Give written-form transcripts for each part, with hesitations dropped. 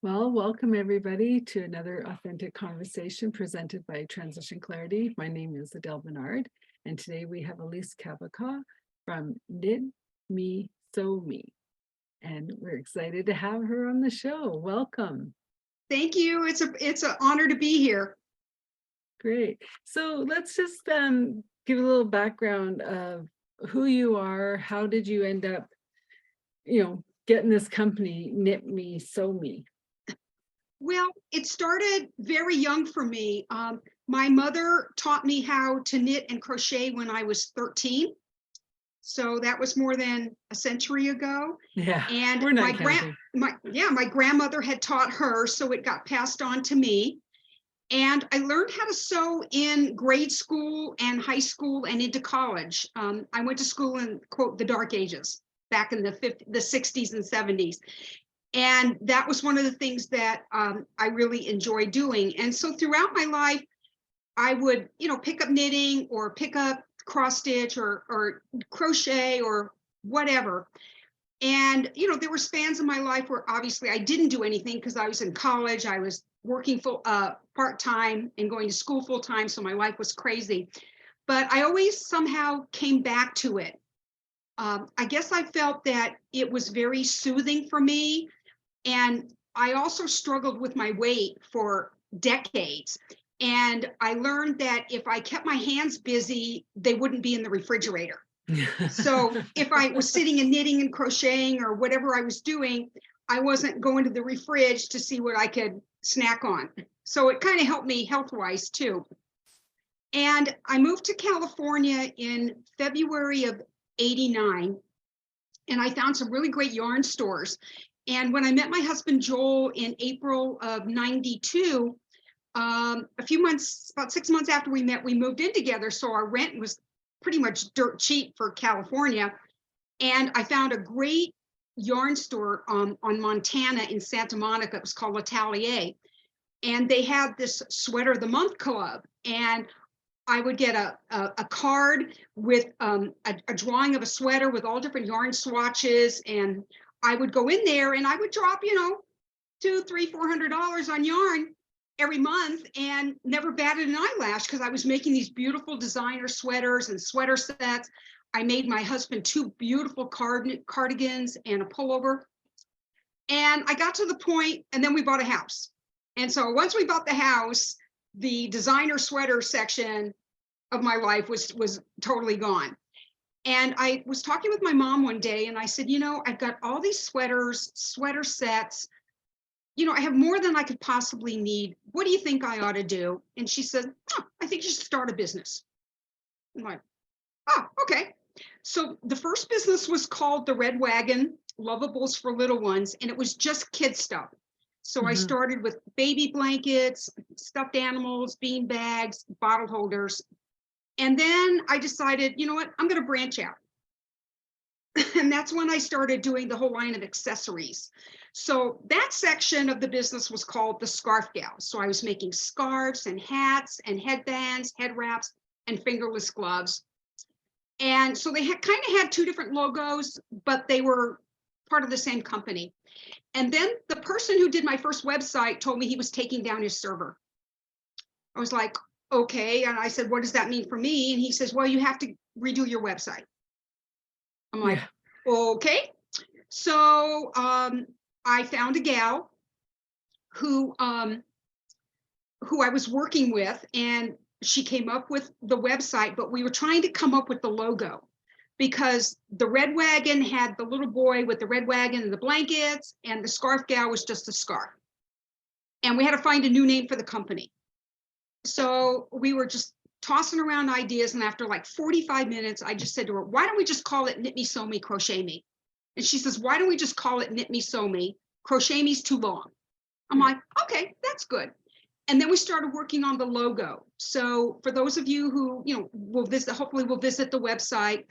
Well, welcome everybody to another authentic conversation presented by Transition Clarity. My name is Adele Bernard, and today we have Alise Kabakoff from Knit Me Sew Me, and we're excited to have her on the show. Welcome. Thank you. It's an honor to be here. Great. So let's just give a little background of who you are. How did you end up, getting this company, Knit Me Sew Me? Well, it started very young for me. My mother taught me how to knit and crochet when I was 13. So that was more than a century ago. Yeah, And we're not counting. my grandmother had taught her, so it got passed on to me. And I learned how to sew in grade school and high school and into college. I went to school in, quote, the dark ages, back in the 60s and 70s. And that was one of the things that I really enjoy doing. And so throughout my life, I would, pick up knitting or pick up cross stitch or crochet or whatever. And, there were spans in my life where obviously I didn't do anything because I was in college. I was working full part-time and going to school full-time. So my life was crazy. But I always somehow came back to it. I guess I felt that it was very soothing for me. And I also struggled with my weight for decades. And I learned that if I kept my hands busy, they wouldn't be in the refrigerator. So if I was sitting and knitting and crocheting or whatever I was doing, I wasn't going to the fridge to see what I could snack on. So it kind of helped me health-wise too. And I moved to California in February of '89, and I found some really great yarn stores. And when I met my husband, Joel, in April of '92, a few months, about 6 months after we met, we moved in together. So our rent was pretty much dirt cheap for California. And I found a great yarn store on Montana in Santa Monica. It was called L'Atelier. And they had this Sweater of the Month club. And I would get a card with a drawing of a sweater with all different yarn swatches, and I would go in there and I would drop, $200, $300, $400 on yarn every month and never batted an eyelash because I was making these beautiful designer sweaters and sweater sets. I made my husband 2 beautiful cardigans and a pullover. And I got to the point, and then we bought a house. And so once we bought the house, the designer sweater section of my life was totally gone. And I was talking with my mom one day and I said, I've got all these sweaters, sweater sets. I have more than I could possibly need. What do you think I ought to do? And she said, I think you should start a business. I'm like, oh, okay. So the first business was called The Red Wagon, Lovables for Little Ones. And it was just kid stuff. So I started with baby blankets, stuffed animals, bean bags, bottle holders. And then I decided, you know what, I'm going to branch out. And that's when I started doing the whole line of accessories. So that section of the business was called the Scarf Gal. So I was making scarves and hats and headbands, head wraps, and fingerless gloves. And so they kind of had 2 different logos, but they were part of the same company. And then the person who did my first website told me he was taking down his server. I was like, okay. And I said, what does that mean for me? And he says, well, you have to redo your website. I'm like, okay. So I found a gal who I was working with, and she came up with the website, but we were trying to come up with the logo because the Red Wagon had the little boy with the red wagon and the blankets, and the Scarf Gal was just a scarf. And we had to find a new name for the company. So we were just tossing around ideas, and after like 45 minutes, I just said to her, why don't we just call it Knit Me, Sew Me, Crochet Me? And she says, why don't we just call it Knit Me, Sew Me? Crochet Me's too long. I'm like, okay, that's good. And then we started working on the logo. So for those of you who, will visit, hopefully will visit the website,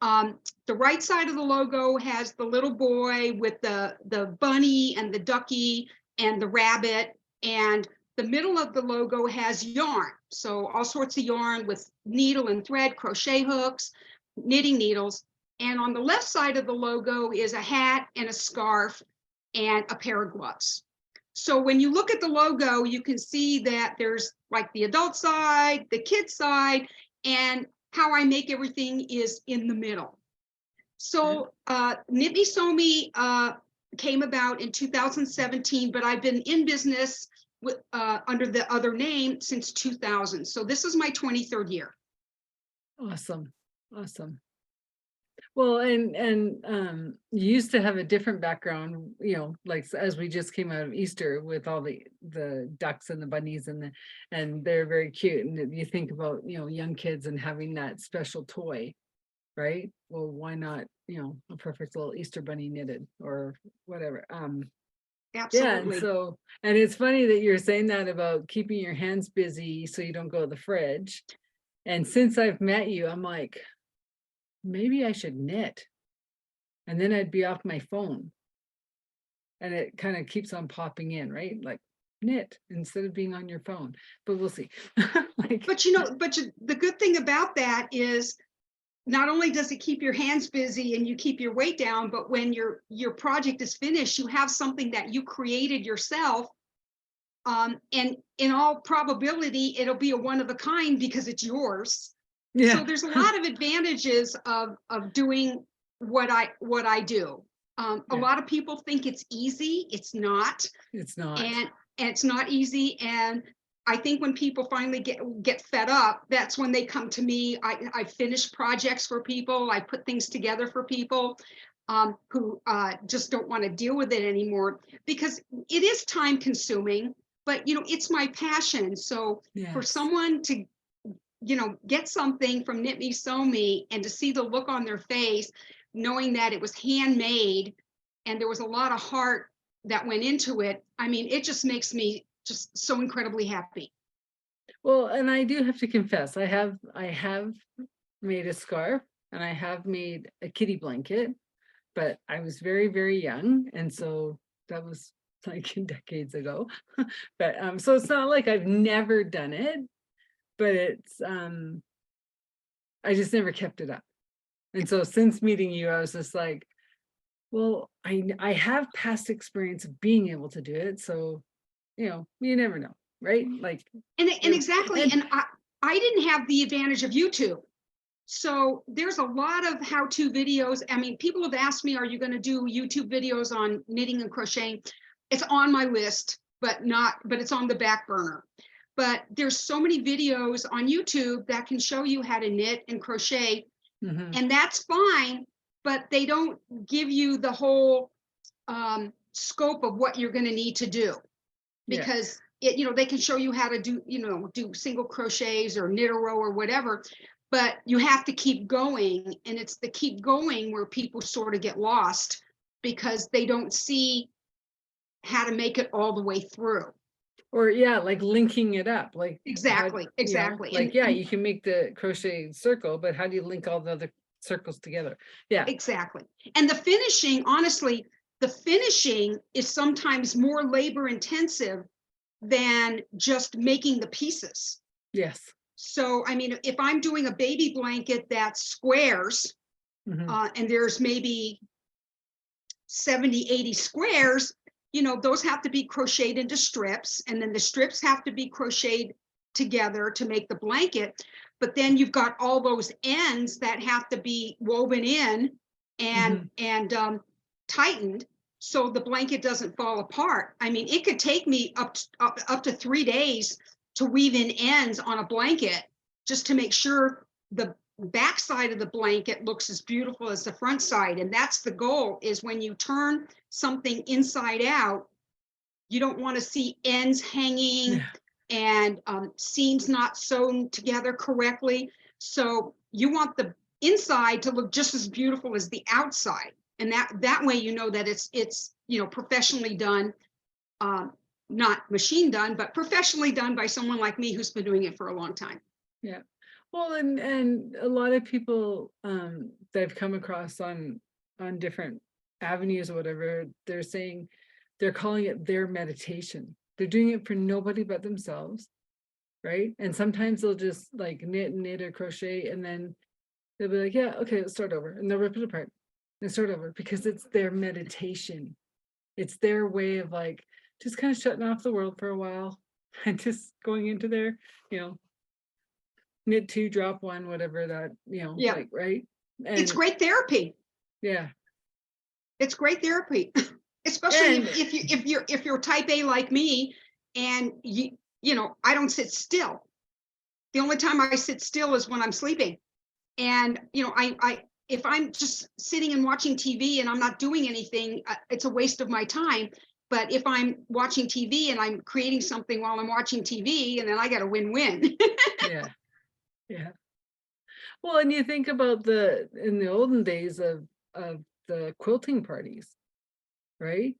the right side of the logo has the little boy with the bunny and the ducky and the rabbit, and the middle of the logo has yarn. So all sorts of yarn with needle and thread, crochet hooks, knitting needles. And on the left side of the logo is a hat and a scarf and a pair of gloves. So when you look at the logo, you can see that there's like the adult side, the kid side, and how I make everything is in the middle. So Knit Me Sew Me came about in 2017, but I've been in business with under the other name since 2000. So this is my 23rd year. Awesome. Awesome. Well, and you used to have a different background, you know, like as we just came out of Easter with all the ducks and the bunnies and they're very cute. And you think about, you know, young kids and having that special toy, right? Well, why not, you know, a perfect little Easter bunny knitted or whatever. Yeah, and Absolutely. so, and it's funny that you're saying that about keeping your hands busy so you don't go to the fridge. And since I've met you, I'm like, maybe I should knit. And then I'd be off my phone. And it kind of keeps on popping in, right? Like knit instead of being on your phone. But we'll see. Like, But the good thing about that is not only does it keep your hands busy and you keep your weight down, but when your project is finished, you have something that you created yourself. And in all probability, it'll be a one of a kind because it's yours. yeah. So there's a lot of advantages of doing what I do. A Yeah. lot of people think it's easy. It's not. It's not. And it's not easy. And I think when people finally get fed up, that's when they come to me. I finish projects for people. I put things together for people who just don't want to deal with it anymore, because it is time consuming, but you know, it's my passion. So for Yes. someone to, you know, get something from Knit Me Sew Me and to see the look on their face, knowing that it was handmade and there was a lot of heart that went into it, I mean, it just makes me just so incredibly happy. Well, and I do have to confess, I have made a scarf and I have made a kitty blanket, but I was very, very young. And so that was like decades ago. But so it's not like I've never done it, but it's I just never kept it up. And so since meeting you, I was just like, well, I have past experience of being able to do it. So, you know, you never know, right? Like, And it- exactly, and and I didn't have the advantage of YouTube. So there's a lot of how-to videos. I mean, people have asked me, are you going to do YouTube videos on knitting and crocheting? It's on my list, but it's on the back burner. But there's so many videos on YouTube that can show you how to knit and crochet, mhm. and that's fine, but they don't give you the whole scope of what you're going to need to do, Yeah. because it, you know, they can show you how to do, you know, do single crochets or knit a row or whatever, but you have to keep going. And it's the keep going where people sort of get lost because they don't see how to make it all the way through. Or yeah, like linking it up, like Exactly, you know, exactly. like yeah, you can make the crochet circle, but how do you link all the other circles together? Yeah, Exactly. And the finishing, honestly, the finishing is sometimes more labor intensive than just making the pieces. yes. So, I mean, if I'm doing a baby blanket that's squares, Mhm. and there's maybe 70, 80 squares, you know, those have to be crocheted into strips, and then the strips have to be crocheted together to make the blanket. But then you've got all those ends that have to be woven in and tightened so the blanket doesn't fall apart. I mean, it could take me up to 3 days to weave in ends on a blanket just to make sure the back side of the blanket looks as beautiful as the front side. And that's the goal, is when you turn something inside out, you don't want to see ends hanging Yeah. and seams not sewn together correctly. So you want the inside to look just as beautiful as the outside. And that way, you know that it's you know, professionally done, not machine done, but professionally done by someone like me who's been doing it for a long time. Yeah. Well, and a lot of people that I've come across on different avenues or whatever, they're saying they're calling it their meditation. They're doing it for nobody but themselves, right? And sometimes they'll just like knit or crochet, and then they'll be like, yeah, okay, let's start over, and they'll rip it apart and start over because it's their meditation. It's their way of like just kind of shutting off the world for a while and just going into there, you know, knit two, drop one, whatever that, Yeah, like, right? it's And great therapy. yeah. It's great therapy, especially And if you're type A like me, and I don't sit still. The only time I sit still is when I'm sleeping. And I if I'm just sitting and watching TV and I'm not doing anything, it's a waste of my time. But if I'm watching TV and I'm creating something while I'm watching TV, and then I got a win-win. yeah, yeah. Well, and you think about the in the olden days of the quilting parties, right?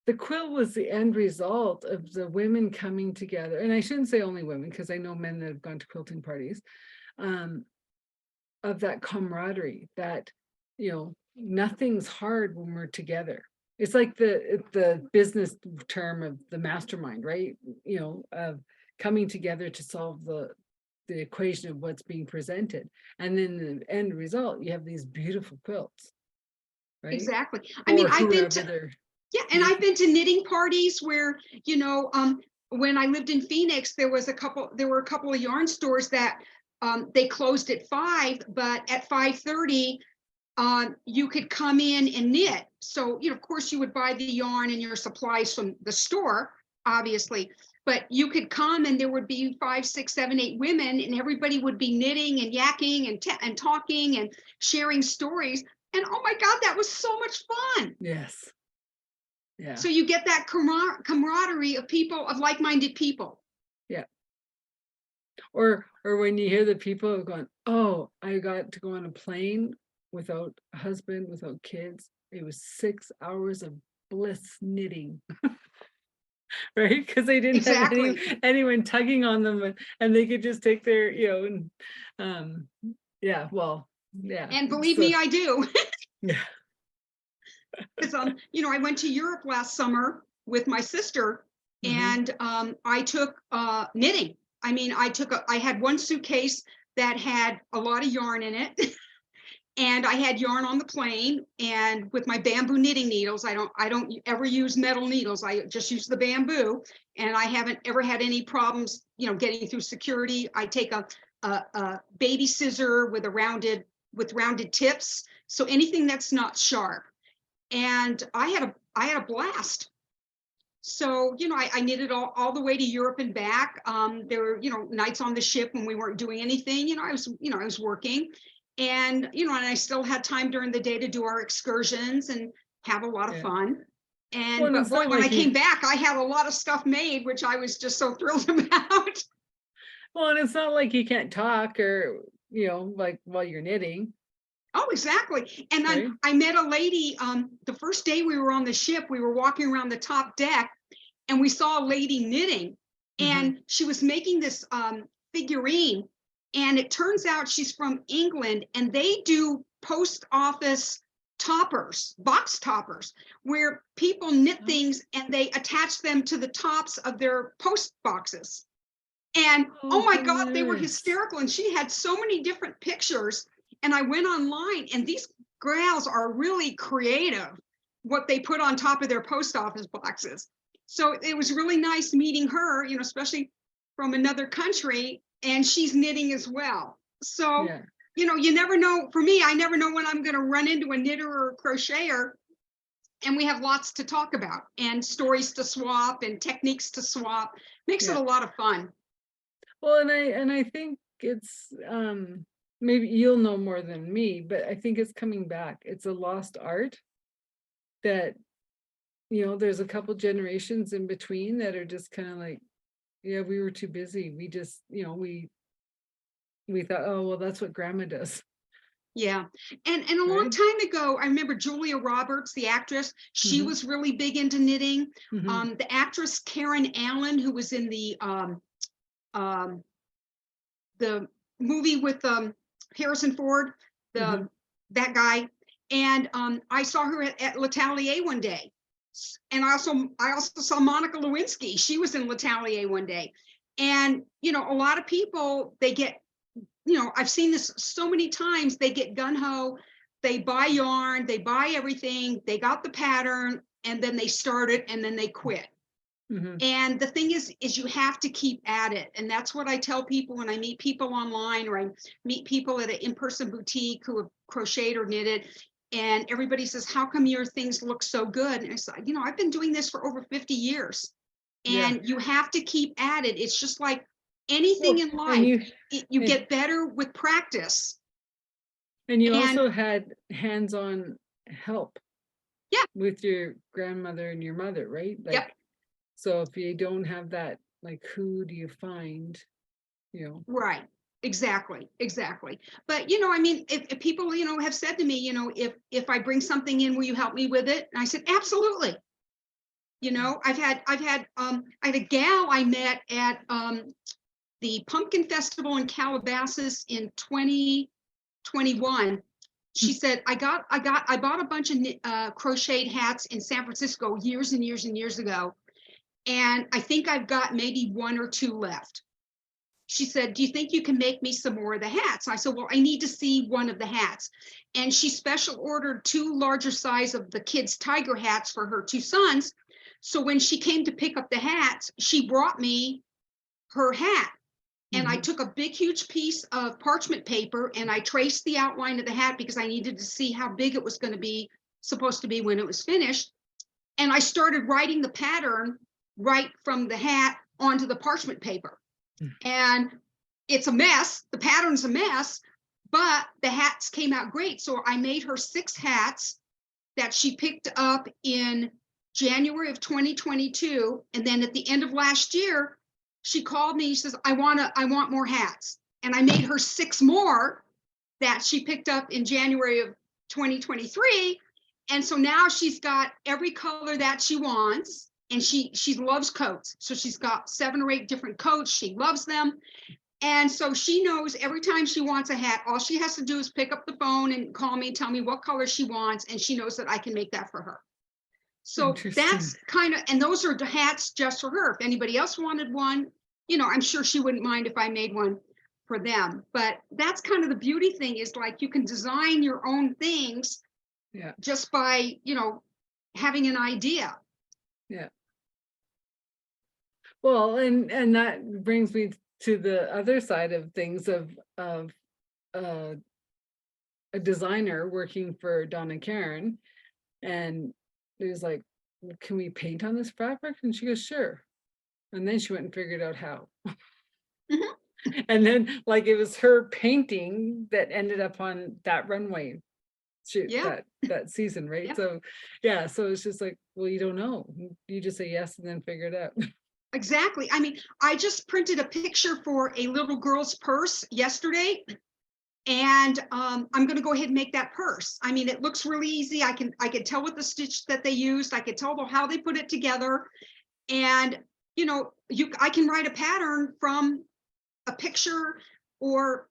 The quilt was the end result of the women coming together, and I shouldn't say only women because I know men that have gone to quilting parties, um, of that camaraderie that, nothing's hard when we're together. It's like the business term of the mastermind, right? Of coming together to solve the equation of what's being presented. And then the end result, you have these beautiful quilts, right? Exactly. I mean, For whoever they're yeah, and I've making. been to knitting parties where, when I lived in Phoenix, there were a couple of yarn stores that they closed at 5, but at 5:30, you could come in and knit. So, of course, you would buy the yarn and your supplies from the store, obviously, but you could come and there would be 5, 6, 7, 8 women, and everybody would be knitting and yakking and talking and sharing stories. And oh my God, that was so much fun. Yes. Yeah. So you get that camaraderie of people, of like-minded people. Yeah. Or when you hear the people going, oh, I got to go on a plane without a husband, without kids. It was 6 hours of bliss knitting, right? Because they didn't have Exactly. anyone tugging on them, and they could just take their, and yeah, well, yeah. And believe So me, I do. yeah. Because I went to Europe last summer with my sister, Hmm. and I took knitting. I mean, I had one suitcase that had a lot of yarn in it. And I had yarn on the plane, and with my bamboo knitting needles. I don't ever use metal needles. I just use the bamboo, and I haven't ever had any problems, getting through security. I take a baby scissor with rounded tips, so anything that's not sharp. And I had a blast. So, I knitted all the way to Europe and back. There were, nights on the ship when we weren't doing anything. I was working, and I still had time during the day to do our excursions and have a lot of Yeah. fun. Well, and But it's boy, not when I like came you back, I had a lot of stuff made, which I was just so thrilled about. well, and it's not like you can't talk or, like while you're knitting, Oh, exactly. And then right? I met a lady, the first day we were on the ship, we were walking around the top deck, and we saw a lady knitting, Hmm. and she was making this figurine. And it turns out she's from England, and they do post office toppers, box toppers, where people knit things and they attach them to the tops of their post boxes. And Oh, oh my God, they were hilarious. hysterical. And she had so many different pictures. And I went online, and these gals are really creative, what they put on top of their post office boxes. So it was really nice meeting her, especially from another country, and she's knitting as well. So, Yeah. you never know. For me, I never know when I'm going to run into a knitter or a crocheter, and we have lots to talk about and stories to swap and techniques to swap. Makes it Yeah. a lot of fun. Well, and I think it's maybe you'll know more than me, but I think it's coming back. It's a lost art that, there's a couple generations in between that are just kind of like, yeah, we were too busy. We just, we thought, oh, well, that's what grandma does, Yeah. And a long right? time ago, I remember Julia Roberts, the actress, she Hmm. was really big into knitting. Hmm. The actress Karen Allen, who was in um, the movie with Harrison Ford, Hmm. the that guy. And I saw her at L'Atelier one day. And I also saw Monica Lewinsky. She was in L'Atelier one day. And a lot of people, they get, I've seen this so many times, they get gun ho, they buy yarn, they buy everything, they got the pattern, and then they start it and then they quit. Mhm. And the thing is you have to keep at it. And that's what I tell people when I meet people online, or I meet people at an in-person boutique who have crocheted or knitted. And everybody says, how come your things look so good? And it's like, I've been doing this for over 50 years. Yeah. And you have to keep at it. It's just like anything Well, in and life, you you and get better with practice. and you And also had hands-on help yeah, with your grandmother and your mother, right? yep. Like, so if you don't have that, like, who do you find, you know? Right. Exactly. Exactly. But I mean, if people, have said to me, if I bring something in, will you help me with it? And I said, absolutely. I had a gal I met at the Pumpkin Festival in Calabasas in 2021. She said, I bought a bunch of crocheted hats in San Francisco years and years and years ago. And I think I've got maybe one or two left. She said, do you think you can make me some more of the hats? I said, well, I need to see one of the hats. And she special ordered two larger size of the kids' tiger hats for her two sons. So when she came to pick up the hats, she brought me her hat. And I Mhm. took a big, huge piece of parchment paper and I traced the outline of the hat because I needed to see how big it was going to be, supposed to be when it was finished. And I started writing the pattern right from the hat onto the parchment paper. And it's a mess. The pattern's a mess, but the hats came out great. So I made her 6 hats that she picked up in January of 2022. And then at the end of last year, she called me. She says, I want more hats. And I made her 6 more that she picked up in January of 2023. And so now she's got every color that she wants. And she loves coats. So she's got 7 or 8 different coats. She loves them. And so she knows every time she wants a hat, all she has to do is pick up the phone and call me, tell me what color she wants. And she knows that I can make that for her. So Interesting. that's kind of, and those are the hats just for her. If anybody else wanted one, I'm sure she wouldn't mind if I made one for them. But that's kind of the beauty thing, is like you can design your own things Yeah. just by, having an idea. Yeah. Well, and that brings me to the other side of things of uh, a designer working for Donna Karen, and it was like, "Well, can we paint on this fabric?" And she goes, "Sure." And then she went and figured out how. Mhm. And then, like, it was her painting that ended up on that runway shoot Yeah. that season, right? Yeah. So yeah, so it's just like, well, you don't know. You just say yes and then figure it out. Exactly. I mean, I just printed a picture for a little girl's purse yesterday, and I'm going to go ahead and make that purse. I mean, it looks really easy. I can tell what the stitch that they used. I could tell how they put it together, and I can write a pattern from a picture. Or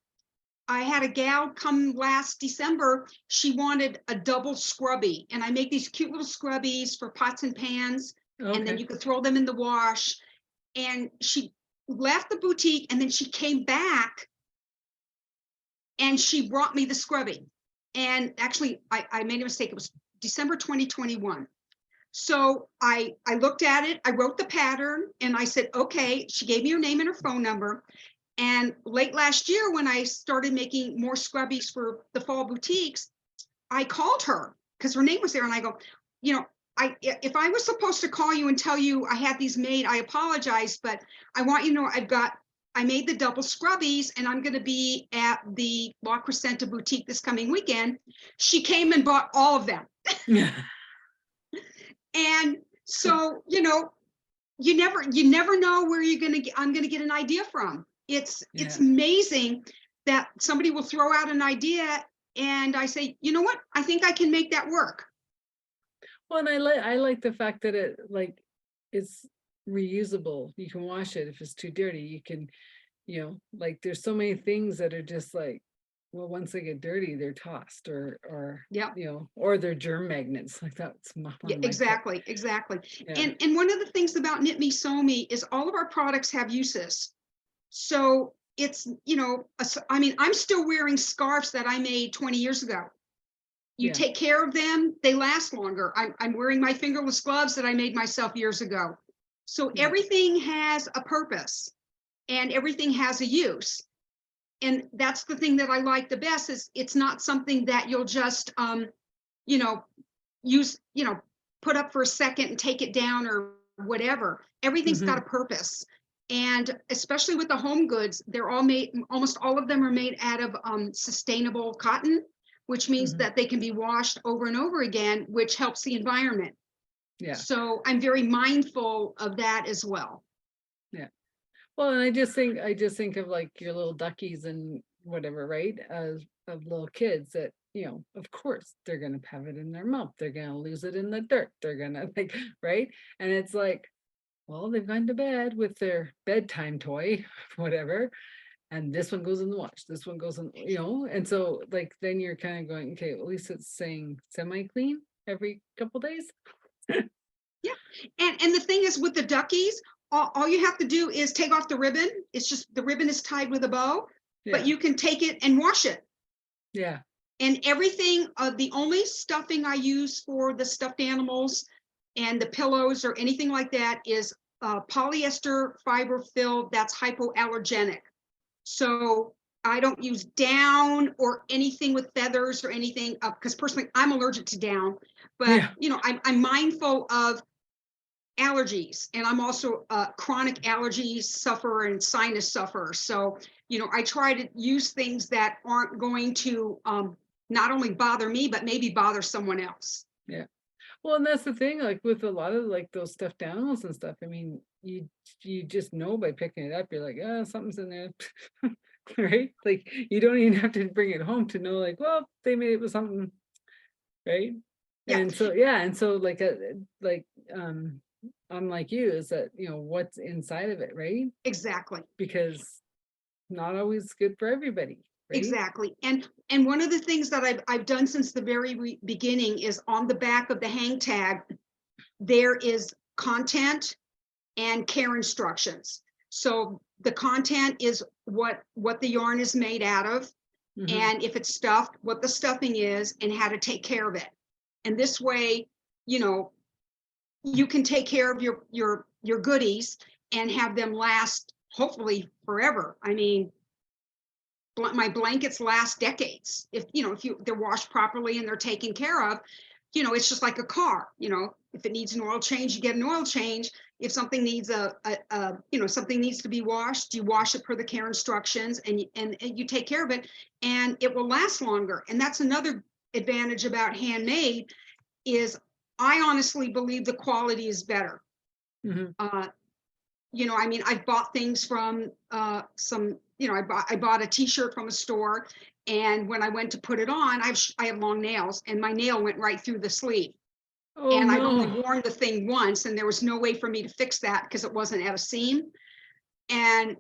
I had a gal come last December. She wanted a double scrubby, and I make these cute little scrubbies for pots and pans, and then Okay. you could throw them in the wash. And she left the boutique, and then she came back and she brought me the scrubby. And actually, I made a mistake. It was December 2021. So I looked at it, I wrote the pattern, and I said, okay. She gave me her name and her phone number. And late last year, when I started making more scrubbies for the fall boutiques, I called her because her name was there. And I go, if I was supposed to call you and tell you I had these made, I apologize, but I want you to know I made the double scrubbies, and I'm going to be at the La Crescenta boutique this coming weekend. She came and bought all of them. Yeah. And so, you never know where I'm going to get an idea from. It's Yeah. amazing that somebody will throw out an idea and I say, you know what? I think I can make that work. Well, and I like the fact that it's reusable. You can wash it if it's too dirty. You can, like, there's so many things that are just like, well, once they get dirty, they're tossed or Yeah. or they're germ magnets. Like that's one Yeah, of my pet. exactly. Yeah. And one of the things about Knit Me Sew Me is all of our products have uses. So it's, I mean, I'm still wearing scarves that I made 20 years ago. You Yeah. take care of them, they last longer. I'm wearing my fingerless gloves that I made myself years ago. So Yeah. everything has a purpose and everything has a use. And that's the thing that I like the best is it's not something that you'll just, you know, use, put up for a second and take it down or whatever. Everything's got a Mhm. purpose. And especially with the home goods, they're all made, almost all of them are made out of sustainable cotton, which means Mhm. that they can be washed over and over again, which helps the environment. Yeah. So I'm very mindful of that as well. Yeah. Well, and I just think of like your little duckies and whatever, right? As of little kids that, of course they're gonna have it in their mouth. They're gonna lose it in the dirt. They're gonna like, right? And it's like, well, they've gone to bed with their bedtime toy, whatever, and this one goes in the wash. This one goes in, and so like then you're kind of going, okay, at least it's saying semi-clean every couple days. Yeah. And the thing is with the duckies, all you have to do is take off the ribbon. It's just the ribbon is tied with a bow, but Yeah. you can take it and wash it. Yeah. And everything, the only stuffing I use for the stuffed animals and the pillows or anything like that is polyester fiber filled that's hypoallergenic. So I don't use down or anything with feathers or anything because personally I'm allergic to down, but Yeah. I'm mindful of allergies and I'm also a chronic allergies sufferer and sinus sufferer. So, I try to use things that aren't going to not only bother me, but maybe bother someone else. Yeah. Well, and that's the thing, like with a lot of like those stuffed animals and stuff. I mean, you just know by picking it up, you're like, oh, something's in there. Right? Like you don't even have to bring it home to know, like, well, they made it with something, right? Yeah, And so yeah, and so like I'm like you, is that what's inside of it, right? exactly. Because not always good for everybody, right? Exactly. And one of the things that I've done since the very beginning is on the back of the hang tag, there is content and care instructions. So the content is what the yarn is made out of, Hmm. and if it's stuffed, what the stuffing is and how to take care of it. And this way, you know, you can take care of your goodies and have them last hopefully forever. I mean, my blankets last decades if they're washed properly and they're taken care of. It's just like a car. If it needs an oil change, you get an oil change. If something needs something needs to be washed, you wash it per the care instructions, and you take care of it, and it will last longer. And that's another advantage about handmade is I honestly believe the quality is better. Hmm. uh, I mean, I've bought things from some, I bought a t-shirt from a store, and when I went to put it on, I have long nails, and my nail went right through the sleeve. Oh And I've only no. worn the thing once, and there was no way for me to fix that because it wasn't at a seam. And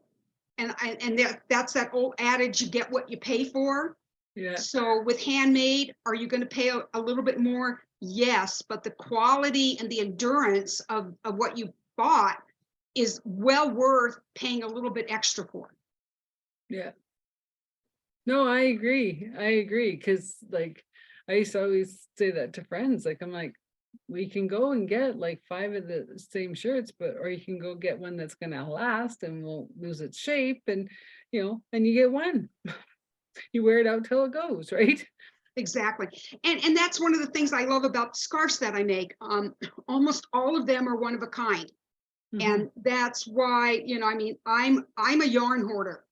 that's that old adage, you get what you pay for. Yeah. So with handmade, are you going to pay a little bit more? Yes, but the quality and the endurance of what you bought is well worth paying a little bit extra for. Yeah. No, I agree. I agree. Cause like I used to always say that to friends. Like I'm like, we can go and get like 5 of the same shirts, but or you can go get one that's gonna last and won't lose its shape, and and you get one. You wear it out till it goes, right? Exactly. And that's one of the things I love about the scarves that I make. Almost all of them are one of a kind. Hmm. And that's why, I mean, I'm a yarn hoarder.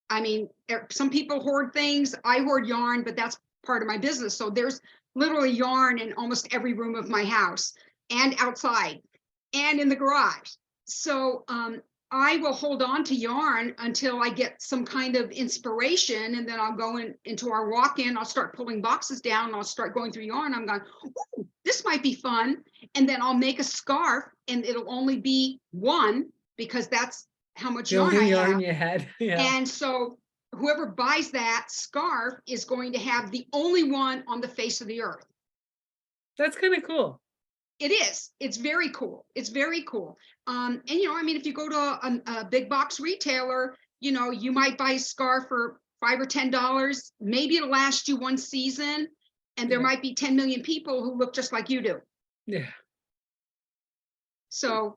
I mean, some people hoard things, I hoard yarn, but that's part of my business. So there's literally yarn in almost every room of my house and outside and in the garage. So I will hold on to yarn until I get some kind of inspiration, and then I'll go into our walk-in, I'll start pulling boxes down, I'll start going through yarn. I'm going, oh, this might be fun. And then I'll make a scarf, and it'll only be one because that's how much The yarn only I yarn have. you had. Yeah. And so whoever buys that scarf is going to have the only one on the face of the earth. That's kind of cool. It is. It's very cool. It's very cool. And I mean, if you go to a big box retailer, you might buy a scarf for $5 or $10. Maybe it'll last you one season, And there Yeah. might be 10 million people who look just like you do. Yeah. So,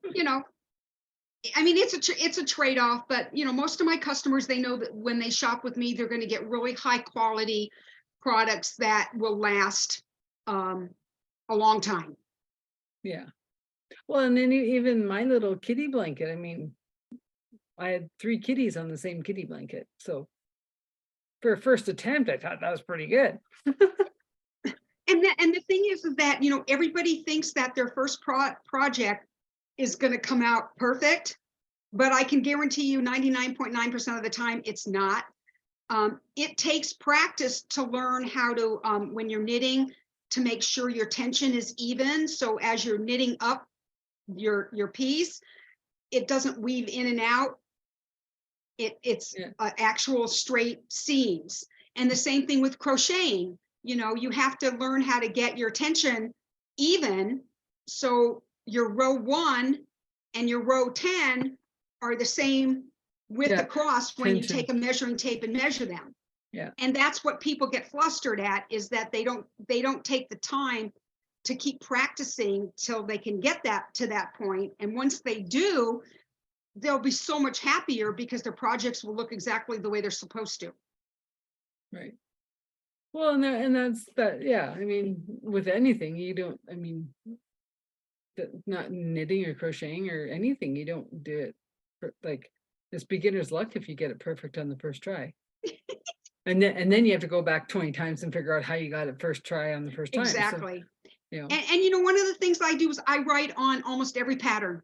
I mean, it's a trade-off, but most of my customers, they know that when they shop with me, they're going to get really high quality products that will last a long time. Yeah. Well, and then even my little kitty blanket, I mean, I had 3 kitties on the same kitty blanket. So for a first attempt, I thought that was pretty good. And the thing is that everybody thinks that their first project is going to come out perfect, but I can guarantee you 99.9% of the time it's not. It takes practice to learn how to, when you're knitting, to make sure your tension is even. So as you're knitting up your piece, it doesn't weave in and out. It's Yeah. actual straight seams. And the same thing with crocheting. You have to learn how to get your tension even. So your row 1 and your row 10 are the same width Yeah, across when you tension. take a measuring tape and measure them. Yeah. And that's what people get flustered at, is that they don't take the time to keep practicing till they can get that to that point. And once they do, they'll be so much happier because their projects will look exactly the way they're supposed to. Right. Well, and that's that. Yeah. I mean, with anything, you don't, I mean, not knitting or crocheting or anything, you don't do it like, it's beginner's luck if you get it perfect on the first try. And then you have to go back 20 times and figure out how you got it first try on the first time. Exactly. So, And one of the things I do is I write on almost every pattern.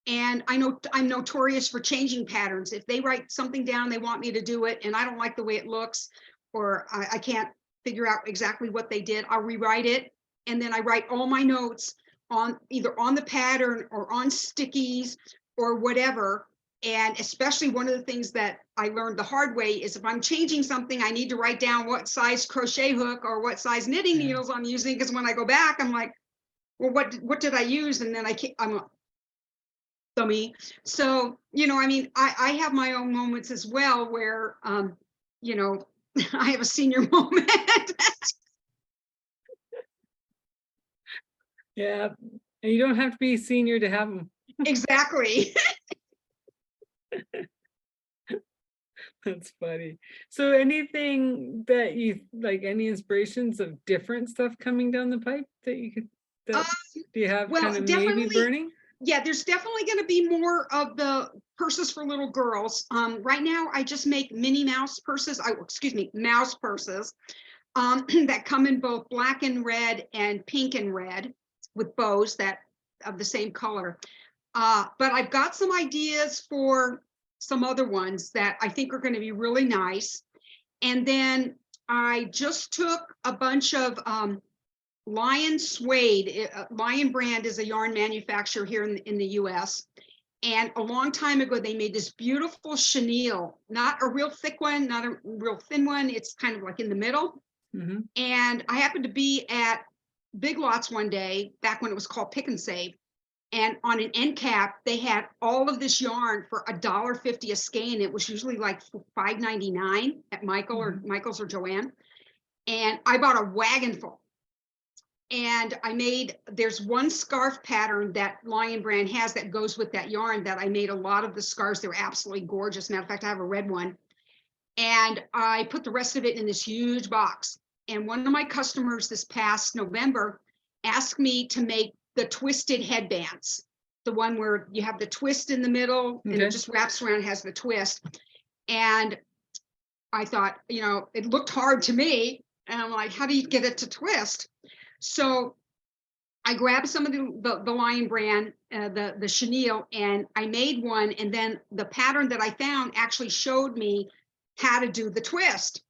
And I know I'm notorious for changing patterns. If they write something down, they want me to do it, and I don't like the way it looks, or I can't figure out exactly what they did, I'll rewrite it. And then I write all my notes on either on the pattern or on stickies or whatever. And especially one of the things that I learned the hard way is if I'm changing something, I need to write down what size crochet hook or what size knitting Yeah. needles I'm using. Because when I go back, I'm like, well, what did I use? And then I'm dummy. So, I mean, I have my own moments as well where, I have a senior moment. yeah. And you don't have to be a senior to have them. Exactly. That's funny. So anything that you like, any inspirations of different stuff coming down the pipe that you could, Um, do you have well, kind of maybe definitely, burning? yeah, there's definitely going to be more of the purses for little girls. Right now, I just make Minnie Mouse purses. Excuse me, mouse purses that come in both black and red and pink and red with bows that of the same color. But I've got some ideas for some other ones that I think are going to be really nice. And then I just took a bunch of Lion suede. Lion brand is a yarn manufacturer here in the US. And a long time ago, they made this beautiful chenille, not a real thick one, not a real thin one. It's kind of like in the middle. Mm-hmm. And I happened to be at Big Lots one day, back when it was called Pick and Save. And on an end cap, they had all of this yarn for $1.50 a skein. It was usually like $5.99 at Michael's or Joann. And I bought a wagon full. And there's one scarf pattern that Lion brand has that goes with that yarn that I made a lot of the scarves. They were absolutely gorgeous. Matter of fact, I have a red one. And I put the rest of it in this huge box. And one of my customers this past November asked me to make the twisted headbands, the one where you have the twist in the middle and it just wraps around, has the twist. And I thought, it looked hard to me. And I'm like, how do you get it to twist? So I grabbed some of the Lion brand, the chenille, and I made one. And then the pattern that I found actually showed me how to do the twist.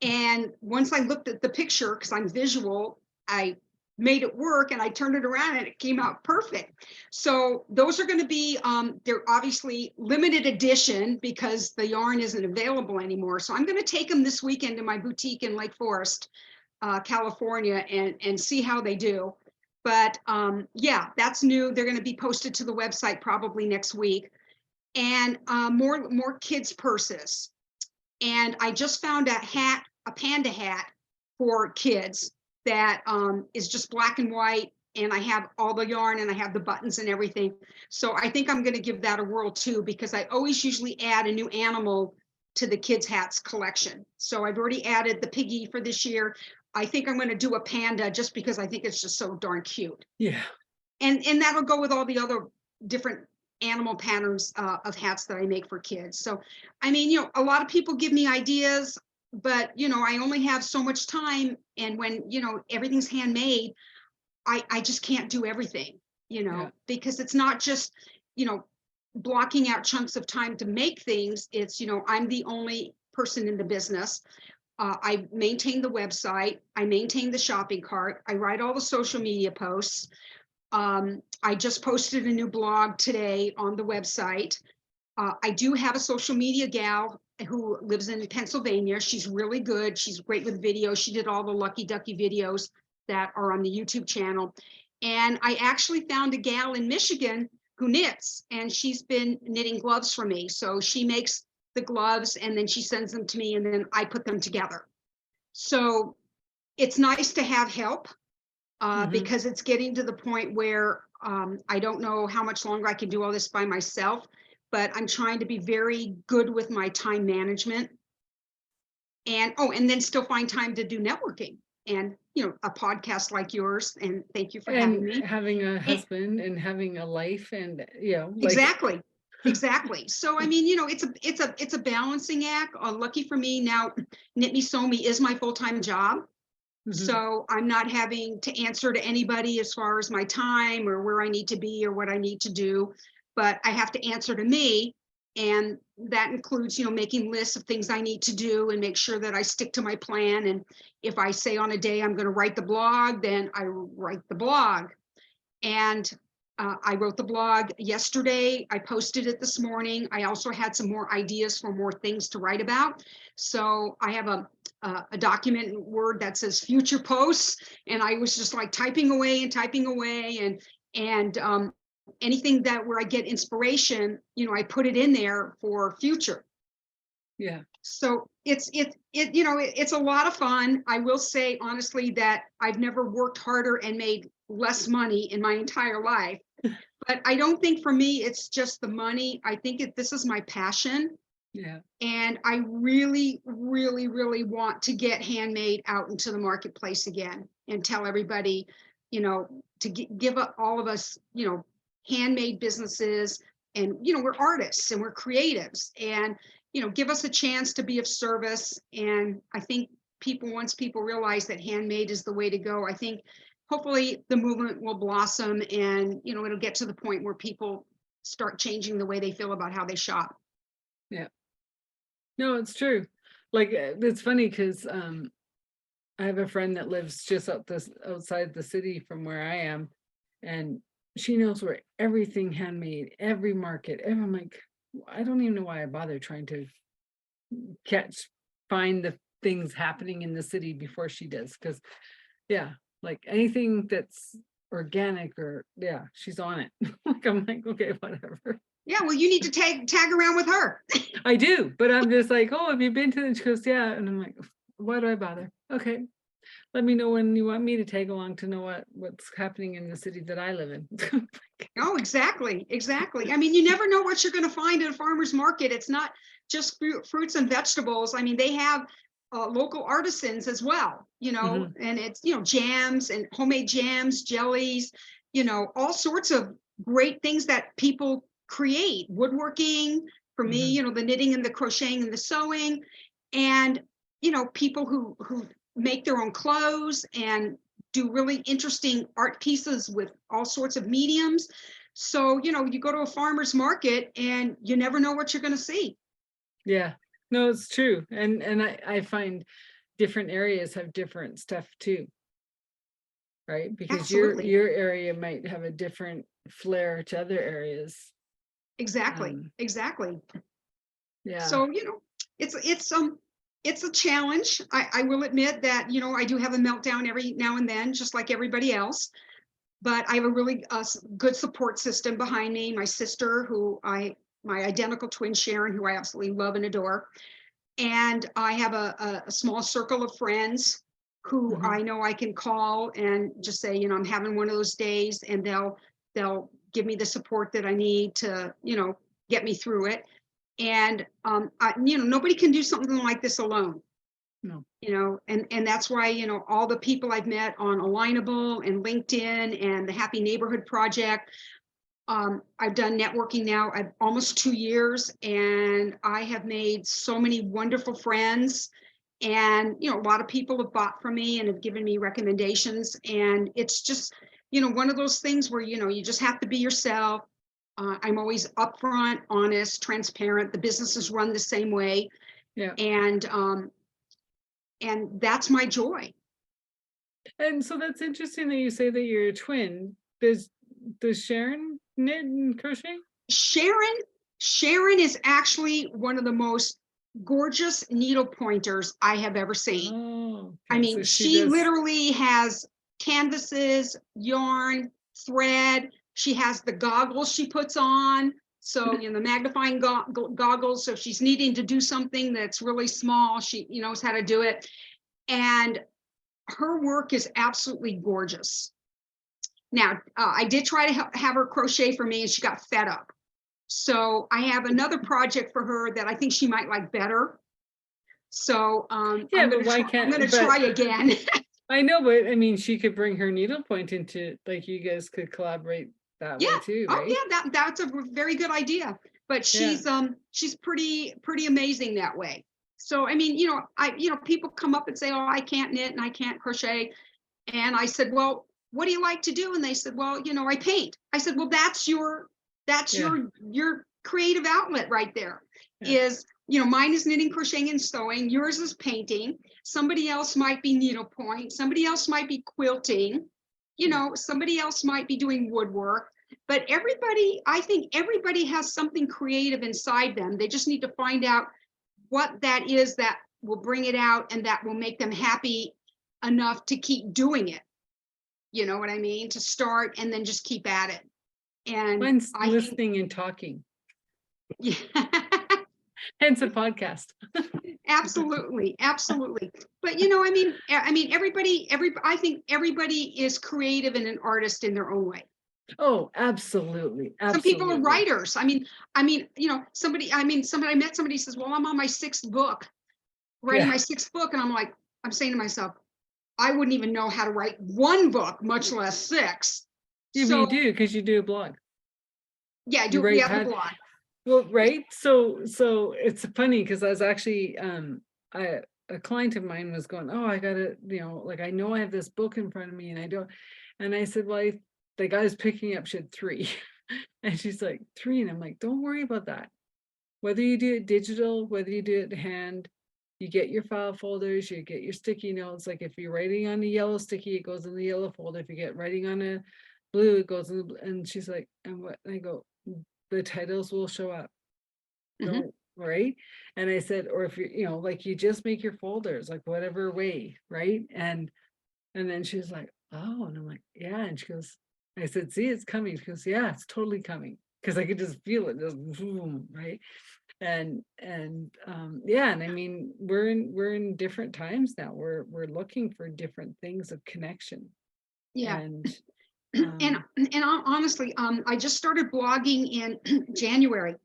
And once I looked at the picture, because I'm visual, I made it work and I turned it around and it came out perfect. So those are going to be, they're obviously limited edition because the yarn isn't available anymore. So I'm going to take them this weekend to my boutique in Lake Forest, California, and see how they do. But yeah, that's new. They're going to be posted to the website probably next week. And more kids' purses. And I just found a panda hat for kids. that is just black and white, and I have all the yarn and I have the buttons and everything. So I think I'm going to give that a whirl too, because I always usually add a new animal to the kids' hats collection. So I've already added the piggy for this year. I think I'm going to do a panda just because I think it's just so darn cute. Yeah. And that'll go with all the other different animal patterns of hats that I make for kids. So, I mean, you know, a lot of people give me ideas, but, you know, I only have so much time. And when, you know, everything's handmade, I just can't do everything, you know, Yeah. because it's not just, you know, blocking out chunks of time to make things. It's, you know, I'm the only person in the business. I maintain the website. I maintain the shopping cart. I write all the social media posts. I just posted a new blog today on the website. I do have a social media gal who lives in Pennsylvania. She's really good. She's great with video. She did all the Lucky Ducky videos that are on the YouTube channel. And I actually found a gal in Michigan who knits, and she's been knitting gloves for me. So she makes the gloves and then she sends them to me, and then I put them together. So it's nice to have help. Because it's getting to the point where I don't know how much longer I can do all this by myself, but I'm trying to be very good with my time management. And and then still find time to do networking and, you know, a podcast like yours. And thank you for having And me. having a And- husband and having a life, and you know, like exactly. Exactly. So I mean, you know, it's a balancing act. Lucky for me now, Knit Me Sew Me is my full-time job. Mhm. So I'm not having to answer to anybody as far as my time or where I need to be or what I need to do, but I have to answer to me. And that includes, you know, making lists of things I need to do and make sure that I stick to my plan. And if I say on a day I'm going to write the blog, then I write the blog. And I wrote the blog yesterday. I posted it this morning. I also had some more ideas for more things to write about. So I have a document in Word that says future posts, and I was just like typing away and anything that where I get inspiration, you know, I put it in there for future. Yeah. So it's you know, it's a lot of fun. I will say honestly that I've never worked harder and made less money in my entire life. But I don't think for me it's just the money. I think this is my passion. Yeah. And I really, really, really want to get handmade out into the marketplace again and tell everybody, you know, to give up all of us, you know, handmade businesses. And, you know, we're artists and we're creatives, and, you know, give us a chance to be of service. And I think once people realize that handmade is the way to go, I think hopefully the movement will blossom, and, you know, it'll get to the point where people start changing the way they feel about how they shop. Yeah. No, it's true. Like it's funny because I have a friend that lives just outside the city from where I am, and she knows where everything handmade, every market. And I'm like, I don't even know why I bother trying to find the things happening in the city before she does. Because yeah, like anything that's organic or yeah, she's on it. Like I'm like, okay, whatever. Yeah, well, you need to tag around with her. I do, but I'm just like, oh, have you been to the? She goes, yeah, and I'm like, why do I bother? Okay, let me know when you want me to tag along to know what's happening in the city that I live in. Oh, exactly, exactly. I mean, you never know what you're going to find at a farmer's market. It's not just fruits and vegetables. I mean, they have local artisans as well, you know, and it's, you know, jams and homemade jams, jellies, you know, all sorts of great things that people create. Woodworking, for me, you know, the knitting and the crocheting and the sewing, and, you know, people who make their own clothes and do really interesting art pieces with all sorts of mediums. So, you know, you go to a farmer's market and you never know what you're going to see. Yeah, no, it's true, and I find different areas have different stuff too, right? Because Absolutely. your area might have a different flair to other areas. Exactly. Exactly. Yeah. So, you know, it's a challenge. I will admit that, you know, I do have a meltdown every now and then, just like everybody else. But I have a really good support system behind me. My sister, my identical twin Sharon, who I absolutely love and adore. And I have a small circle of friends who Mhm. I know I can call and just say, I'm having one of those days, and they'll give me the support that I need to, get me through it. And nobody can do something like this alone. No. And that's why, all the people I've met on Alignable and LinkedIn and the Happy Neighborhood Project, I've done networking now. I've almost 2 years, and I have made so many wonderful friends. And, a lot of people have bought from me and have given me recommendations. And it's just, one of those things where, you just have to be yourself. I'm always upfront, honest, transparent. The business is run the same way. Yeah. And that's my joy. And so that's interesting that you say that you're a twin. Does Sharon knit and crochet? Sharon is actually one of the most gorgeous needle pointers I have ever seen. Oh, I okay. mean, So she she does. literally has canvases, yarn, thread. She has the goggles she puts on. So, the magnifying goggles. So if she's needing to do something that's really small, she knows how to do it. And her work is absolutely gorgeous. Now, I did try to have her crochet for me, and she got fed up. So I have another project for her that I think she might like better. So Yeah, I'm but why going can't? to try again. I know, but I mean, she could bring her needlepoint into, like, you guys could collaborate that Yeah. way too, Oh right? yeah, that's a very good idea. But Yeah. she's pretty amazing that way. So I mean, people come up and say, "Oh, I can't knit and I can't crochet." And I said, "Well, what do you like to do?" And they said, "Well, I paint." I said, "Well, that's your Yeah. creative outlet right there. Yeah. Is, mine is knitting, crocheting, and sewing. Yours is painting. Somebody else might be needlepoint. Somebody else might be quilting. Yeah. Somebody else might be doing woodwork. But I think everybody has something creative inside them. They just need to find out what that is that will bring it out and that will make them happy enough to keep doing it. You know what I mean? To start and then just keep at it. And Mine's I think, listening and talking. yeah, Hence a podcast. absolutely. But I think everybody is creative and an artist in their own way. Oh, absolutely. Some people are Absolutely. writers. Somebody I met somebody says, "Well, I'm on my sixth book, writing Yeah. my sixth book." And I'm saying to myself, I wouldn't even know how to write one book, much less six. Yeah, but So you do, because you do a blog. yeah, I You do. write Yeah, the pad. blog. Well, right. So it's funny because I was actually a client of mine was going, "Oh, I gotta, like, I know I have this book in front of me and I don't." And I said, "Well, the guy's picking up, she had 3." And she's like, 3. And I'm like, "Don't worry about that. Whether you do it digital, whether you do it hand, you get your file folders, you get your sticky notes. Like, if you're writing on a yellow sticky, it goes in the yellow folder. If you get writing on a blue, it goes in the blue." And she's like, "And what?" And I go, "The titles will show up." Mhm. Don't, right? And I said, or if like, you just make your folders, like, whatever way, right? And then she's like, "Oh," and I'm like, "Yeah." And she goes, I said, "See, it's coming." She goes, "Yeah, it's totally coming." Because I could just feel it, just boom, right? And yeah, and I mean, we're in different times now. We're looking for different things of connection. Yeah. And And honestly, I just started blogging in January,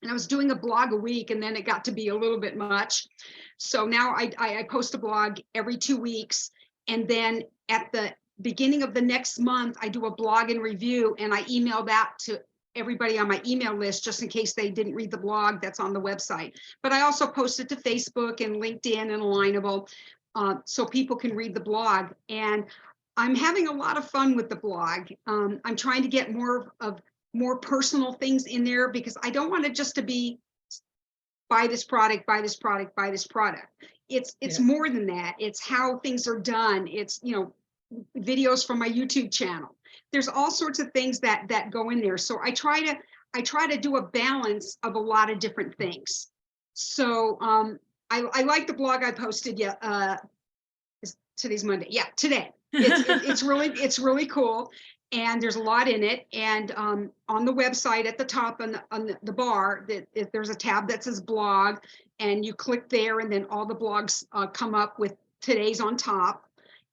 and I was doing a blog a week, and then it got to be a little bit much. So now I post a blog every 2 weeks, and then at the beginning of the next month, I do a blog and review, and I email that to everybody on my email list just in case they didn't read the blog that's on the website. But I also post it to Facebook and LinkedIn and Alignable, so people can read the blog. And I'm having a lot of fun with the blog. I'm trying to get more personal things in there, because I don't want it just to be buy this product, buy this product, buy this product. It's yeah, more than that. It's how things are done. It's, videos from my YouTube channel. There's all sorts of things that go in there. So I try to do a balance of a lot of different things. So I like the blog I posted. Yeah, today's Monday. Yeah, today. It's really cool, and there's a lot in it. And on the website at the top on the bar, that there's a tab that says blog, and you click there, and then all the blogs come up with today's on top.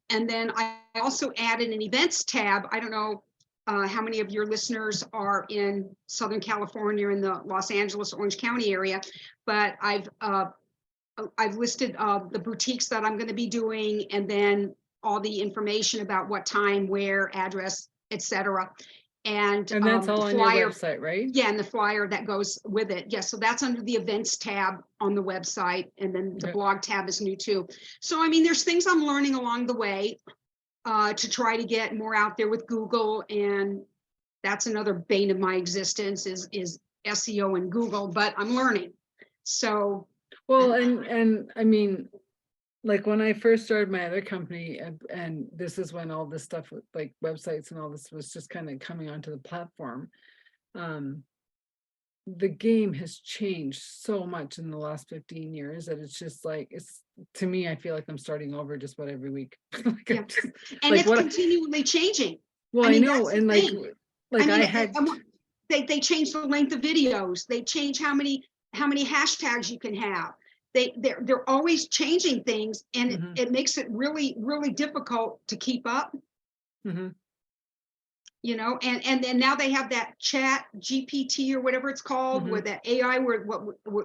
And then I also added an events tab. I don't know how many of your listeners are in Southern California, in the Los Angeles, Orange County area, but I've listed the boutiques that I'm going to be doing, and then all the information about what time, where, address, etc. And that's all the on your flyer, website, right? yeah, and the flyer that goes with it. Yeah, so that's under the events tab on the website, and then the Okay. blog tab is new too. So I mean, there's things I'm learning along the way to try to get more out there with Google, and that's another bane of my existence is SEO and Google, but I'm learning. So Well, and I mean, like when I first started my other company, and this is when all this stuff with like websites and all this was just kind of coming onto the platform. The game has changed so much in the last 15 years that it's just like, it's, to me, I feel like I'm starting over just about every week. Like, yeah, and like it's continually changing. well, I I mean, know, that's the and thing. like I I mean, had, they change the length of videos. They change how many hashtags you can have. They're always changing things, and Mhm, it makes it really, really difficult to keep up. mhm. You know, and then now they have that chat GPT or whatever it's called, Mhm. where that AI where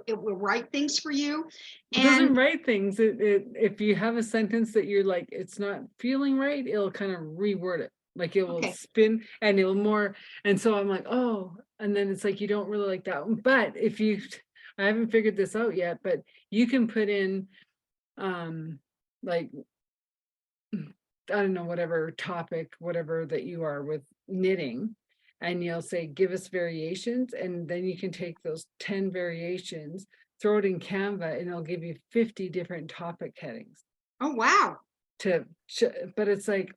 it will write things for you. It doesn't And write things. It if you have a sentence that you're like, it's not feeling right, it'll kind of reword it. Like it will okay, spin and it'll more. And so I'm like, oh, and then it's like you don't really like that one. But if you, I haven't figured this out yet, but you can put in like I don't know, whatever topic, whatever that you are with knitting, and you'll say, give us variations, and then you can take those 10 variations, throw it in Canva, and it'll give you 50 different topic headings oh wow, but it's like,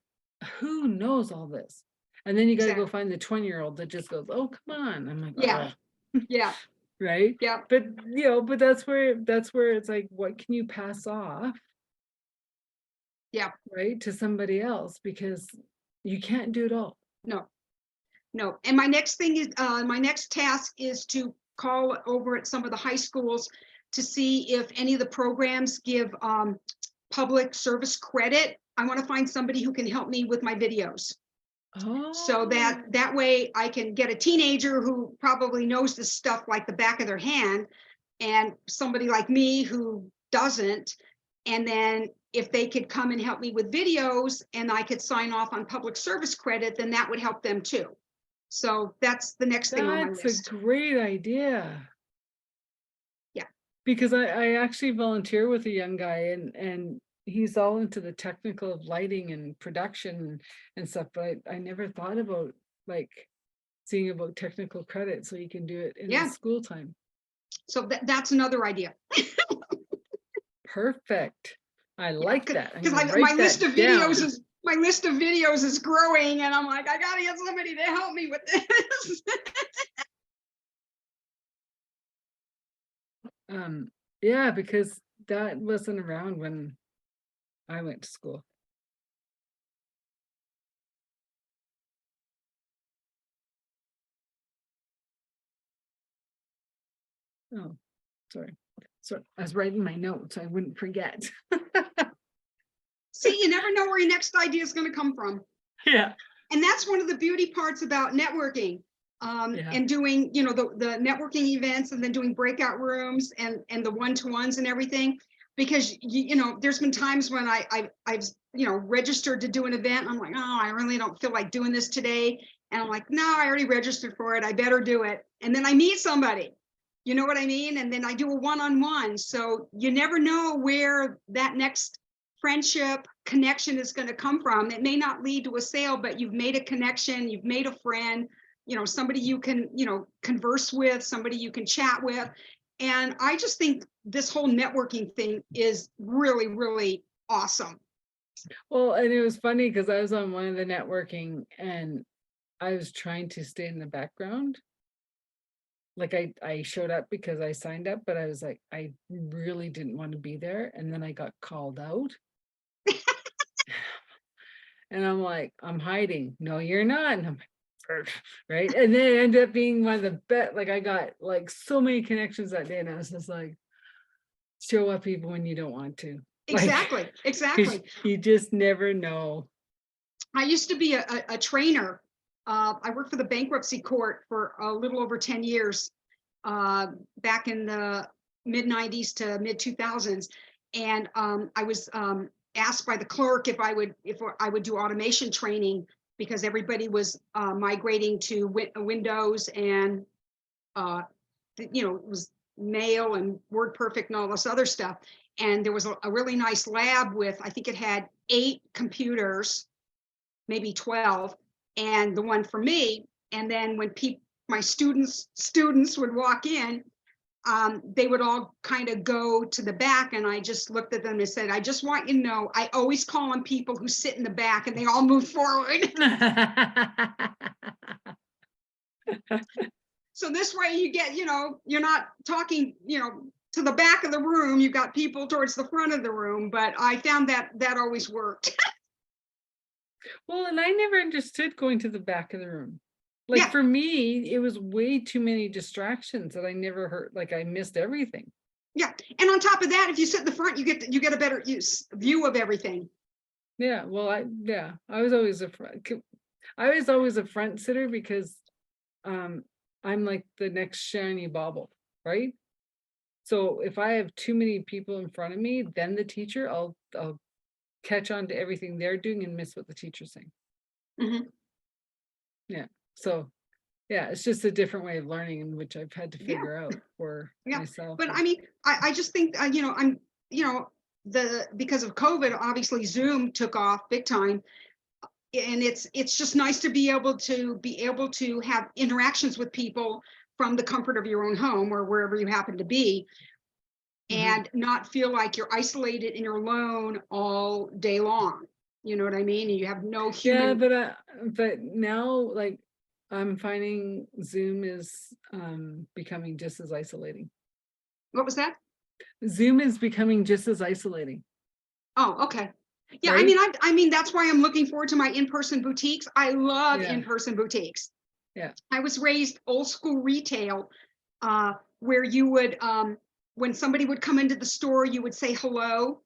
who knows all this? And then you got to go exactly, find the 20-year-old that just goes, oh, come on. I'm like, yeah, oh, yeah, right. yeah, But, but that's where it's like, what can you pass off? yeah. Right, to somebody else, because you can't do it all. No, no. And my next thing is my next task is to call over at some of the high schools to see if any of the programs give public service credit. I want to find somebody who can help me with my videos. So Oh, that way I can get a teenager who probably knows this stuff like the back of their hand, and somebody like me who doesn't. And then if they could come and help me with videos and I could sign off on public service credit, then that would help them too. So that's the next thing on my that's a list. great idea. Yeah. Because I actually volunteer with a young guy, and he's all into the technical of lighting and production and stuff, but I never thought about like seeing about technical credit so you can do it in his Yeah. school time. So that's another idea. Perfect. I Yeah. like that. I'm Because gonna my write list that of videos down. is growing, and I'm like, I gotta get somebody to help me with this. Yeah, because that wasn't around when I went to school. Oh, sorry. So I was writing my notes, so I wouldn't forget. See, you never know where your next idea is going to come from. Yeah. And that's one of the beauty parts about networking, Yeah. and doing, the networking events, and then doing breakout rooms and the one-to-ones and everything. Because there's been times when I've registered to do an event. I'm like, oh, I really don't feel like doing this today. And I'm like, no, I already registered for it. I better do it. And then I meet somebody. You know what I mean? And then I do a one-on-one. So you never know where that next friendship connection is going to come from. It may not lead to a sale, but you've made a connection, you've made a friend, somebody you can, converse with, somebody you can chat with. And I just think this whole networking thing is really, really awesome. Well, and it was funny because I was on one of the networking and I was trying to stay in the background. Like I showed up because I signed up, but I was like, I really didn't want to be there. And then I got called out. And I'm like, I'm hiding. No, you're not. And I'm like, right. And then it ended up being one of the best. Like I got like so many connections that day. And I was just like, show up even when you don't want to. Exactly, Because exactly. you just never know. I used to be a trainer. I worked for the bankruptcy court for a little over 10 years, back in the mid 90s to mid 2000s. And I was asked by the clerk if I would do automation training because everybody was migrating to Windows and it was Mail and WordPerfect and all this other stuff. And there was a really nice lab with, I think it had 8 computers, maybe 12, and the one for me. And then when my students would walk in, they would all kind of go to the back, and I just looked at them and said, I just want you to know, I always call on people who sit in the back, and they all move forward. So this way you get, you're not talking, to the back of the room, you've got people towards the front of the room, but I found that always worked. Well, and I never understood going to the back of the room. Like Yeah. for me, it was way too many distractions that I never heard. Like I missed everything. Yeah. And on top of that, if you sit in the front, you get a better view of everything. Yeah. Well, I was always a front sitter because I'm like the next shiny bauble, right? So if I have too many people in front of me, then the teacher, I'll catch on to everything they're doing and miss what the teacher's saying. Mhm. Yeah. So yeah, it's just a different way of learning in which I've had to Yeah. figure out for Yeah. myself. But I mean, I just think, because of COVID, obviously Zoom took off big time. And it's just nice to be able to have interactions with people from the comfort of your own home or wherever you happen to be, and not feel like you're isolated and you're alone all day long. You know what I mean? And you have no Yeah, human. but now like I'm finding Zoom is becoming just as isolating. What was that? Zoom is becoming just as isolating, Oh, okay. Yeah, I right? mean, I mean, that's why I'm looking forward to my in-person boutiques. I love Yeah, in-person boutiques. yeah, I was raised old school retail, where you would, when somebody would come into the store, you would say hello.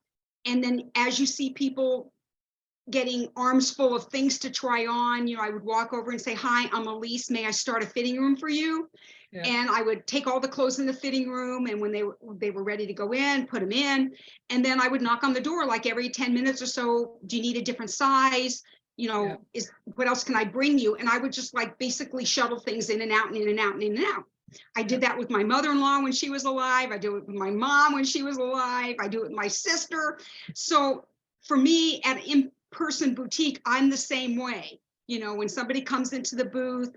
And then as you see people getting arms full of things to try on, I would walk over and say, hi, I'm Alise. May I start a fitting room for you? yeah, And I would take all the clothes in the fitting room, and when they were ready to go in, put them in. And then I would knock on the door like every 10 minutes or so. Do you need a different size? yeah, Is what else can I bring you? And I would just like basically shuttle things in and out and in and out and in and out. I yeah. did that with my mother-in-law when she was alive. I do it with my mom when she was alive. I do it with my sister. So for me, at an in-person boutique, I'm the same way. When somebody comes into the booth,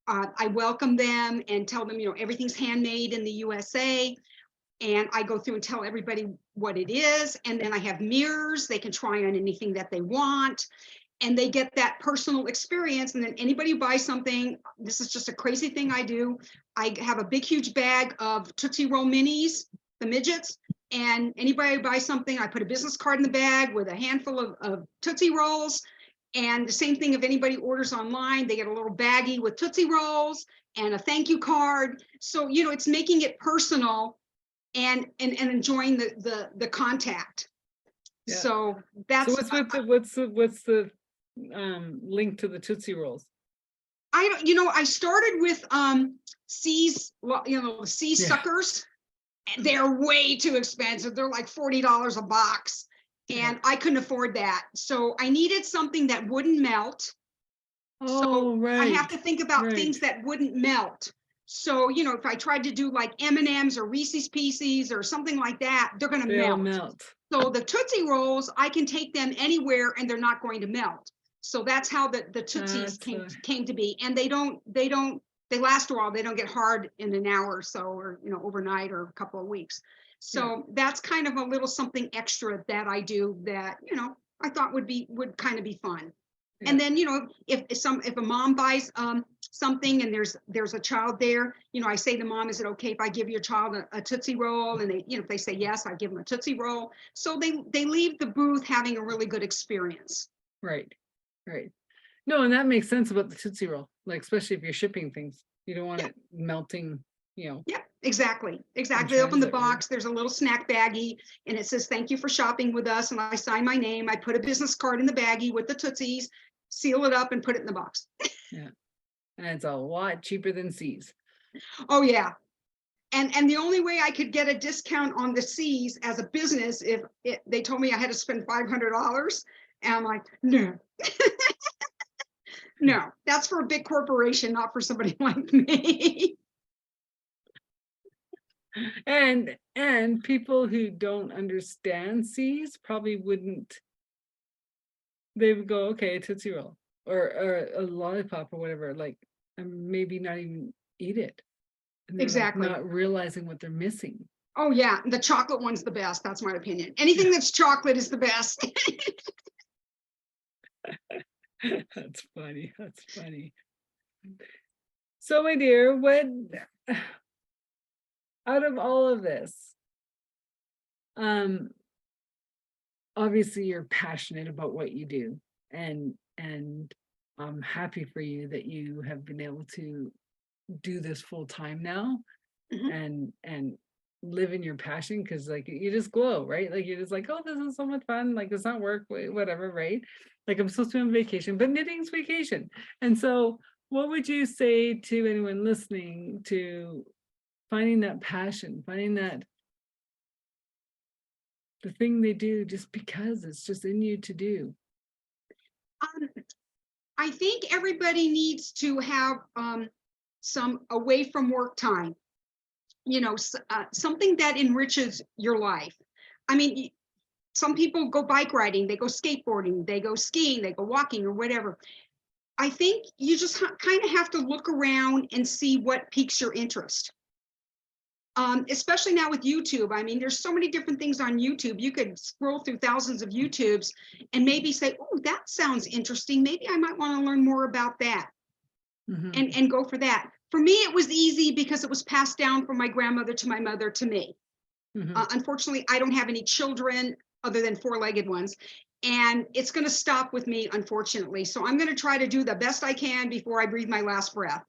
I welcome them and tell them, everything's handmade in the USA. And I go through and tell everybody what it is. And then I have mirrors. They can try on anything that they want. And they get that personal experience. And then anybody who buys something, this is just a crazy thing I do. I have a big, huge bag of Tootsie Roll minis, the midgets. And anybody who buys something, I put a business card in the bag with a handful of Tootsie Rolls. And the same thing, if anybody orders online, they get a little baggie with Tootsie Rolls and a thank you card. So, it's making it personal and enjoying the contact. Yeah. So So that's, what's the link to the Tootsie Rolls? I started with C's, Sea Yeah, suckers. And they're way too expensive. They're like $40 a box. yeah. And I couldn't afford that. So I needed something that wouldn't melt. So Oh, I have right, to think about right. things that wouldn't melt. So, if I tried to do like M&Ms or Reese's Pieces or something like that, they're going to They'll melt. melt. So the Tootsie Rolls, I can take them anywhere and they're not going to melt. So that's how the Tootsies That's came to be. And they last a while. They don't get hard in an hour or so, or, overnight or a couple of weeks. yeah, So that's kind of a little something extra that I do that, I thought would kind of be fun. yeah. And then, if a mom buys something and there's a child there, I say to mom, is it okay if I give your child a Tootsie Roll? And they, if they say yes, I give them a Tootsie Roll. So they leave the booth having a really good experience. Right, right. No, and that makes sense about the Tootsie Roll, like especially if you're shipping things. You don't want Yeah, it melting, yeah, Exactly. and They open the transit, right? box, there's a little snack baggie and it says, thank you for shopping with us. And I sign my name. I put a business card in the baggie with the Tootsies, seal it up and put it in the box. Yeah. And it's a lot cheaper than C's. Oh, yeah. And the only way I could get a discount on the C's as a business, if they told me I had to spend $500. And I'm like, no, no, that's for a big corporation, not for somebody like me. And people who don't understand C's probably wouldn't, they would go, okay, a Tootsie Roll or a lollipop or whatever, like, and maybe not even eat it. And they're Exactly. like not realizing what they're missing. Oh, yeah. The chocolate one's the best. That's my opinion. Anything that's chocolate is the best. That's funny. That's funny. So, my dear, what out of all of this, obviously you're passionate about what you do, and I'm happy for you that you have been able to do this full time now. Mhm. And live in your passion, because like you just glow, right? Like you're just like, oh, this is so much fun, like it's not work, whatever, right? Like I'm supposed to be on vacation, but knitting's vacation. And so what would you say to anyone listening to finding that passion, finding that the thing they do just because it's just in you to do? Um, I think everybody needs to have some away from work time, something that enriches your life. I mean, some people go bike riding, they go skateboarding, they go skiing, they go walking or whatever. I think you just kind of have to look around and see what piques your interest. Especially now with YouTube. I mean, there's so many different things on YouTube. You could scroll through thousands of YouTubes and maybe say, oh, that sounds interesting. Maybe I might want to learn more about that. Mhm. And go for that. For me, it was easy because it was passed down from my grandmother to my mother to me. Mhm. Unfortunately, I don't have any children other than four-legged ones. And it's going to stop with me, unfortunately. So I'm going to try to do the best I can before I breathe my last breath.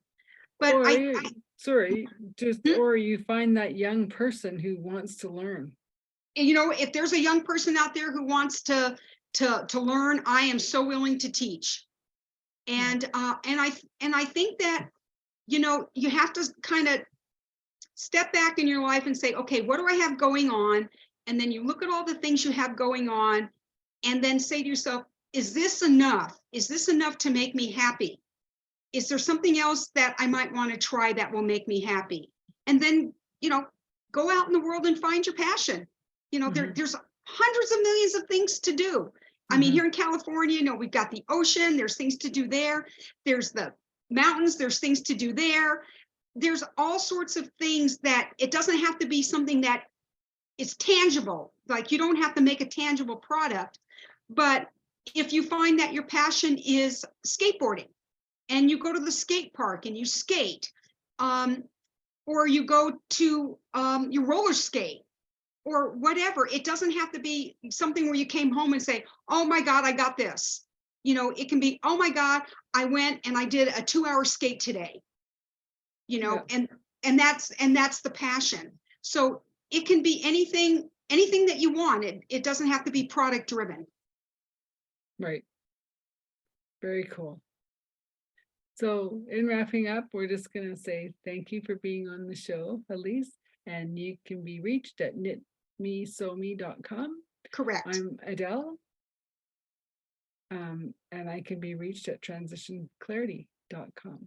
But Or I sorry, just hmm? or you find that young person who wants to learn. If there's a young person out there who wants to learn, I am so willing to teach. Yeah. And I think that you have to kind of step back in your life and say, okay, what do I have going on? And then you look at all the things you have going on and then say to yourself, is this enough? Is this enough to make me happy? Is there something else that I might want to try that will make me happy? And then, go out in the world and find your passion. Mhm. There's hundreds of millions of things to do. I mean, Mhm. here in California, we've got the ocean, there's things to do there. There's the mountains, there's things to do there. There's all sorts of things that it doesn't have to be something that is tangible. Like you don't have to make a tangible product. But if you find that your passion is skateboarding, and you go to the skate park and you skate, or you go to you roller skate or whatever. It doesn't have to be something where you came home and say, oh my God, I got this. It can be, oh my God, I went and I did a 2-hour skate today, Yeah. and that's the passion. So it can be anything that you want. It doesn't have to be product driven. Right. Very cool. So in wrapping up, we're just going to say thank you for being on the show, Alise, and you can be reached at knitmesewme.com. Correct. I'm Adele, and I can be reached at transitionclarity.com.